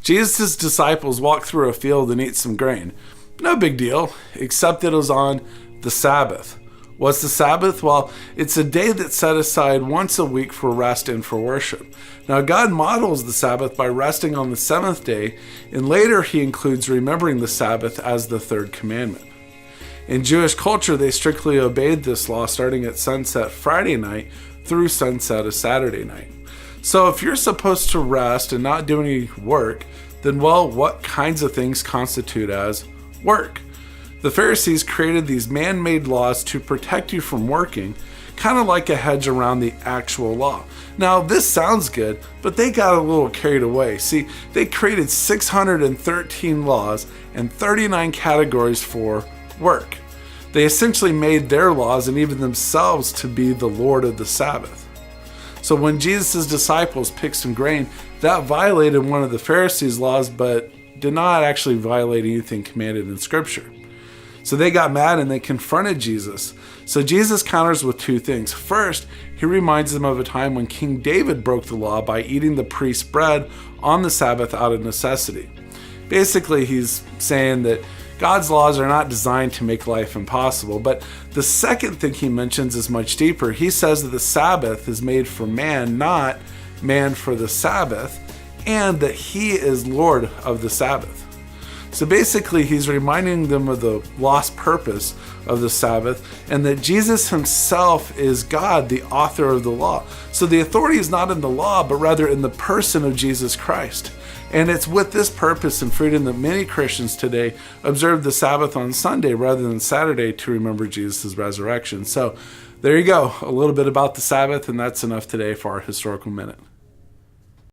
Jesus' disciples walked through a field and ate some grain. No big deal, except it was on the Sabbath. What's the Sabbath? Well, it's a day that's set aside once a week for rest and for worship. Now, God models the Sabbath by resting on the seventh day, and later he includes remembering the Sabbath as the third commandment. In Jewish culture, they strictly obeyed this law starting at sunset Friday night through sunset of Saturday night. So if you're supposed to rest and not do any work, then well, what kinds of things constitute as work? The Pharisees created these man-made laws to protect you from working, kind of like a hedge around the actual law. Now, this sounds good, but they got a little carried away. See, they created 613 laws and 39 categories for work. They essentially made their laws and even themselves to be the Lord of the Sabbath. So when Jesus' disciples picked some grain, that violated one of the Pharisees' laws, but did not actually violate anything commanded in Scripture. So they got mad and they confronted Jesus. So Jesus counters with two things. First, he reminds them of a time when King David broke the law by eating the priest's bread on the Sabbath out of necessity. Basically, he's saying that God's laws are not designed to make life impossible. But the second thing he mentions is much deeper. He says that the Sabbath is made for man, not man for the Sabbath, and that he is Lord of the Sabbath. So basically, he's reminding them of the lost purpose of the Sabbath and that Jesus himself is God, the author of the law. So the authority is not in the law, but rather in the person of Jesus Christ. And it's with this purpose and freedom that many Christians today observe the Sabbath on Sunday rather than Saturday to remember Jesus' resurrection. So there you go, a little bit about the Sabbath, and that's enough today for our Historical Minute.